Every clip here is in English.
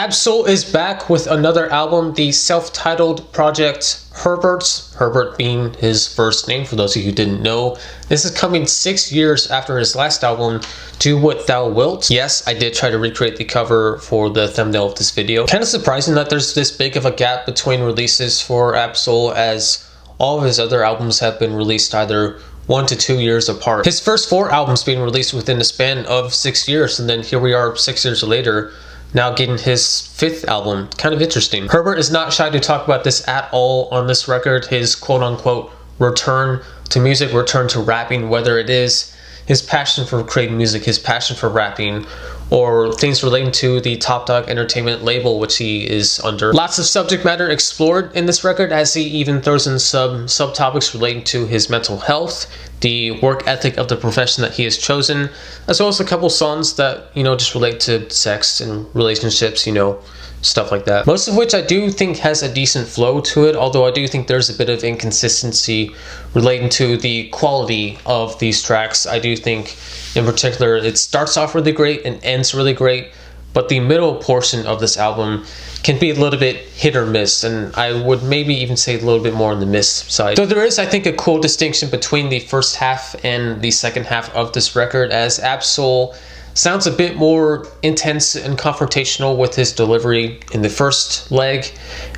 Ab-Soul is back with another album, the self-titled project HERBERT, Herbert being his first name for those of you who didn't know. This is coming 6 years after his last album, Do What Thou Wilt. Yes, I did try to recreate the cover for the thumbnail of this video. Kind of surprising that there's this big of a gap between releases for Ab-Soul, as all of his other albums have been released either 1 to 2 years apart. His first 4 albums being released within a span of 6 years, and then here we are 6 years later, now getting his 5th album. Kind of interesting. Herbert is not shy to talk about this at all on this record, his quote-unquote return to music, return to rapping, whether it is his passion for creating music, his passion for rapping, or things relating to the Top Dog Entertainment label which he is under. Lots of subject matter explored in this record, as he even throws in some subtopics relating to his mental health, the work ethic of the profession that he has chosen, as well as a couple songs that, you know, just relate to sex and relationships, you know, stuff like that. Most of which I do think has a decent flow to it, although I do think there's a bit of inconsistency relating to the quality of these tracks. I do think in particular it starts off really great and ends really great, but the middle portion of this album can be a little bit hit or miss, and I would maybe even say a little bit more on the miss side. So there is, I think, a cool distinction between the first half and the second half of this record, as Ab-Soul sounds a bit more intense and confrontational with his delivery in the first leg,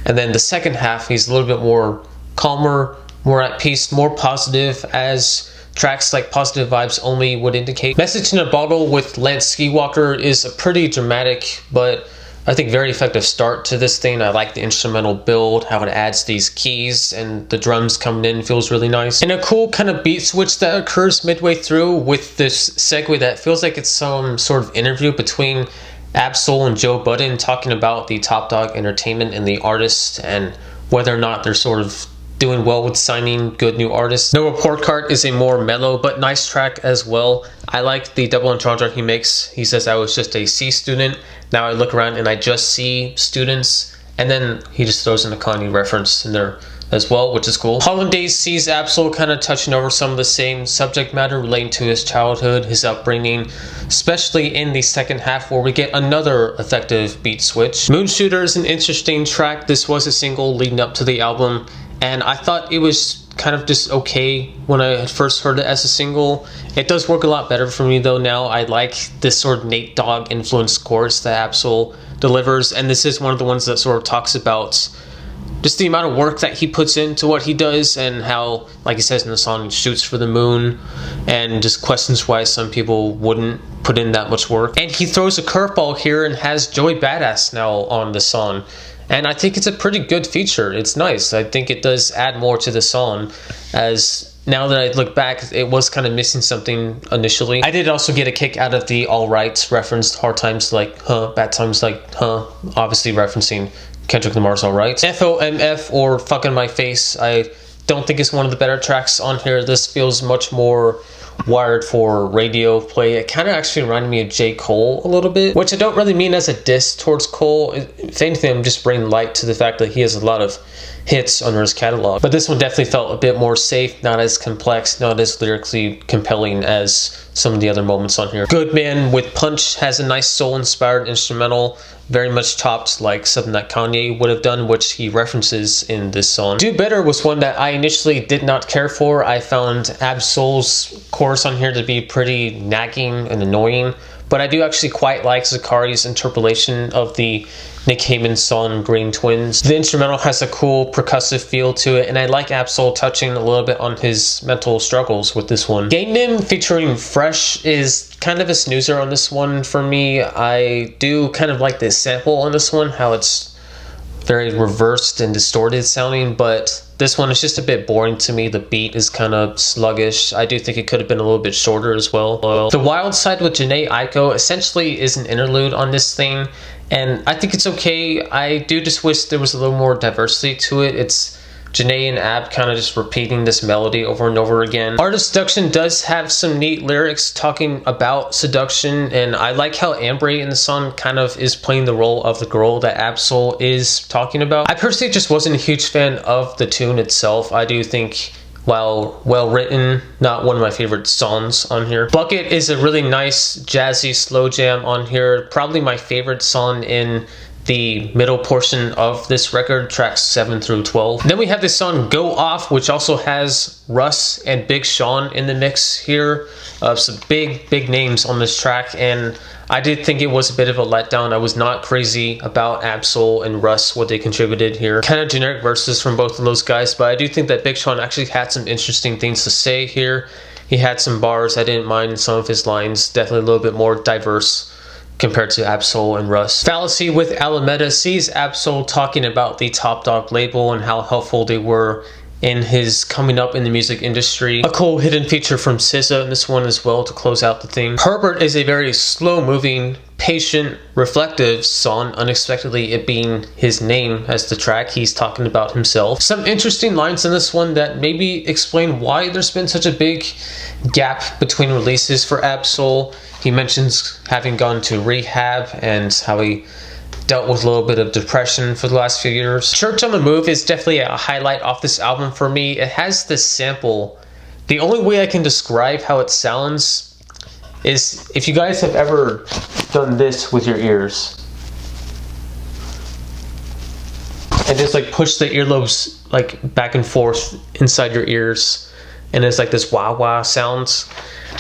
and then the second half he's a little bit more calmer, more at peace, more positive, as tracks like Positive Vibes Only would indicate. Message in a Bottle with Lance Skiwalker is a pretty dramatic but I think very effective start to this thing. I like the instrumental build, how it adds these keys, and the drums coming in feels really nice. And a cool kind of beat switch that occurs midway through with this segue that feels like it's some sort of interview between Ab-Soul and Joe Budden talking about the Top Dog Entertainment and the artist, and whether or not they're sort of doing well with signing good new artists. No Report Card is a more mellow but nice track as well. I like the double entendre he makes. He says, "I was just a C student. Now I look around and I just see students." And then he just throws in a Kanye reference in there as well, which is cool. Hollandaise sees Ab-Soul kind of touching over some of the same subject matter relating to his childhood, his upbringing, especially in the second half where we get another effective beat switch. Moonshooter is an interesting track. This was a single leading up to the album, and I thought it was kind of just okay when I had first heard it as a single. It does work a lot better for me though now. I like this sort of Nate Dogg influenced chorus that Ab-Soul delivers, and this is one of the ones that sort of talks about just the amount of work that he puts into what he does, and how, like he says in the song, he shoots for the moon, and just questions why some people wouldn't put in that much work. And he throws a curveball here and has Joey Badass now on the song, and I think it's a pretty good feature. It's nice. I think it does add more to the song, as now that I look back, it was kind of missing something initially. I did also get a kick out of the alright referenced hard times like huh, bad times like huh, obviously referencing Kendrick Lamar's Alright. FOMF, or Fucking My Face, I don't think it's one of the better tracks on here. This feels much more wired for radio play. It kind of actually reminded me of J. Cole a little bit, which I don't really mean as a diss towards Cole. If anything, I'm just bringing light to the fact that he has a lot of hits under his catalog. But this one definitely felt a bit more safe, not as complex, not as lyrically compelling as some of the other moments on here. Goodman with Punch has a nice soul-inspired instrumental, very much chopped like something that Kanye would have done, which he references in this song. Do Better was one that I initially did not care for. I found Ab-Soul's chorus on here to be pretty nagging and annoying, but I do actually quite like Zakari's interpolation of the Nick Heyman song Green Twins. The instrumental has a cool percussive feel to it, and I like Ab-Soul touching a little bit on his mental struggles with this one. Gangnam featuring Fresh is kind of a snoozer on this one for me. I do kind of like this sample on this one, how it's very reversed and distorted sounding, but this one is just a bit boring to me. The beat is kind of sluggish. I do think it could have been a little bit shorter as well. The Wild Side with Jhené Aiko essentially is an interlude on this thing, and I think it's okay. I do just wish there was a little more diversity to it. It's Jhené and Ab kind of just repeating this melody over and over again. Art of Seduction does have some neat lyrics talking about seduction, and I like how Ambre in the song kind of is playing the role of the girl that Ab-Soul is talking about. I personally just wasn't a huge fan of the tune itself. I do think, while well written, not one of my favorite songs on here. Bucket is a really nice jazzy slow jam on here. Probably my favorite song in the middle portion of this record, tracks 7 through 12. Then we have this song Go Off, which also has Russ and Big Sean in the mix here. Some big names on this track, and I did think it was a bit of a letdown. I was not crazy about Ab-Soul and Russ, what they contributed here. Kind of generic verses from both of those guys, but I do think that Big Sean actually had some interesting things to say here. He had some bars. I didn't mind some of his lines. Definitely a little bit more diverse compared to Ab-Soul and Russ. Fallacy with Alameda sees Ab-Soul talking about the Top Dog label and how helpful they were in his coming up in the music industry. A cool hidden feature from SZA in this one as well to close out the thing. Herbert is a very slow moving, patient, reflective song, unexpectedly it being his name as the track. He's talking about himself. Some interesting lines in this one that maybe explain why there's been such a big gap between releases for Ab-Soul. He mentions having gone to rehab and how he dealt with a little bit of depression for the last few years. Church on the Move is definitely a highlight off this album for me. It has this sample. The only way I can describe how it sounds is if you guys have ever done this with your ears and just like push the earlobes like back and forth inside your ears, and it's like this wah wah sounds.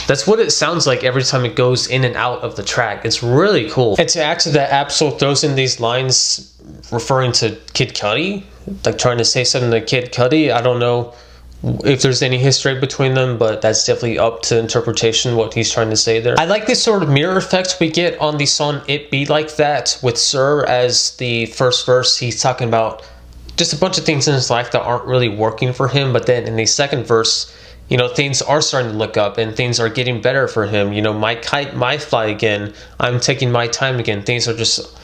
That's what it sounds like every time it goes in and out of the track. It's really cool. And to add to that, Ab-Soul throws in these lines referring to Kid Cudi, like trying to say something to Kid Cudi. I don't know if there's any history between them, but that's definitely up to interpretation what he's trying to say there. I like this sort of mirror effect we get on the song It Be Like That with Sir as the first verse. He's talking about just a bunch of things in his life that aren't really working for him, but then in the second verse, you know, things are starting to look up and things are getting better for him. You know, my kite might fly again. I'm taking my time again. Things are just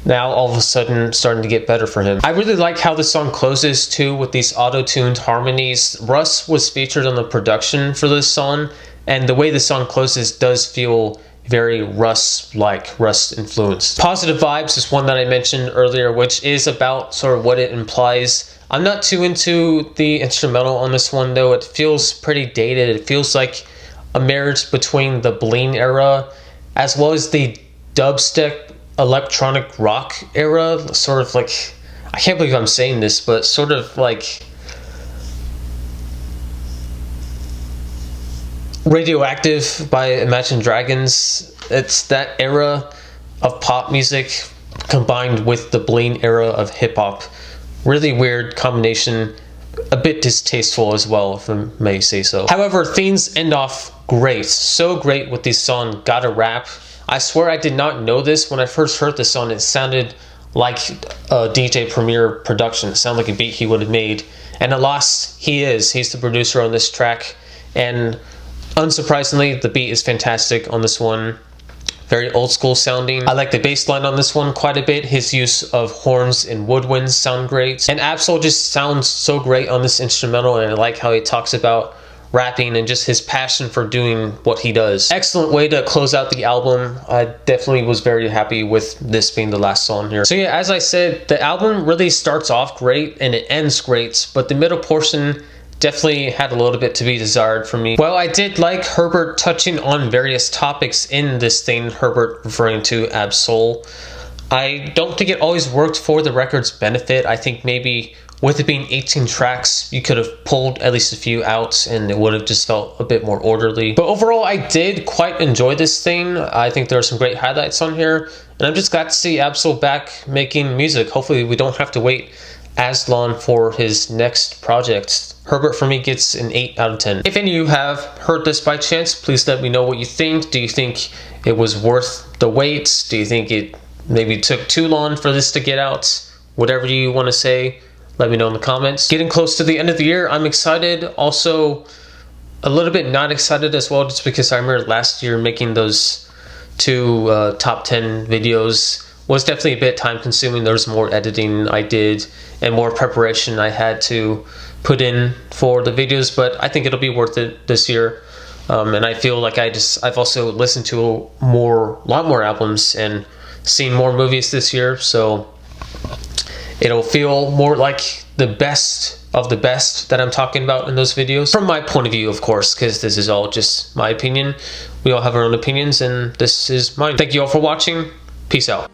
now all of a sudden starting to get better for him. I really like how the song closes too with these auto-tuned harmonies. Russ was featured on the production for this song, and the way the song closes does feel very Russ-like, Russ-influenced. Positive Vibes is one that I mentioned earlier, which is about sort of what it implies. I'm not too into the instrumental on this one though. It feels pretty dated. It feels like a marriage between the Bling era as well as the dubstep electronic rock era. Sort of like, I can't believe I'm saying this, but sort of like Radioactive by Imagine Dragons. It's that era of pop music combined with the Bling era of hip hop. Really weird combination, a bit distasteful as well, if I may say so. However, things end off great, so great with this song, Gotta Rap. I swear I did not know this. When I first heard this song, it sounded like a DJ Premier production. It sounded like a beat he would have made. And alas, he's the producer on this track. And unsurprisingly, the beat is fantastic on this one. Very old school sounding. I like the bass line on this one quite a bit. His use of horns and woodwinds sound great. And Ab-Soul just sounds so great on this instrumental, and I like how he talks about rapping and just his passion for doing what he does. Excellent way to close out the album. I definitely was very happy with this being the last song here. So yeah, as I said, the album really starts off great and it ends great, but the middle portion definitely had a little bit to be desired for me. Well, I did like Herbert touching on various topics in this thing, Herbert referring to Ab-Soul. I don't think it always worked for the record's benefit. I think maybe with it being 18 tracks, you could have pulled at least a few out and it would have just felt a bit more orderly. But overall, I did quite enjoy this thing. I think there are some great highlights on here, and I'm just glad to see Ab-Soul back making music. Hopefully we don't have to wait as long for his next project. Herbert for me gets an 8 out of 10. If any of you have heard this by chance, please let me know what you think. Do you think it was worth the wait? Do you think it maybe took too long for this to get out? Whatever you want to say, let me know in the comments. Getting close to the end of the year, I'm excited. Also, a little bit not excited as well, just because I remember last year making those two top 10 videos was definitely a bit time consuming. There was more editing I did and more preparation I had to put in for the videos, but I think it'll be worth it this year. And I feel like I've also listened to a lot more albums and seen more movies this year, so it'll feel more like the best of the best that I'm talking about in those videos. From my point of view, of course, because this is all just my opinion. We all have our own opinions, and this is mine. Thank you all for watching. Peace out.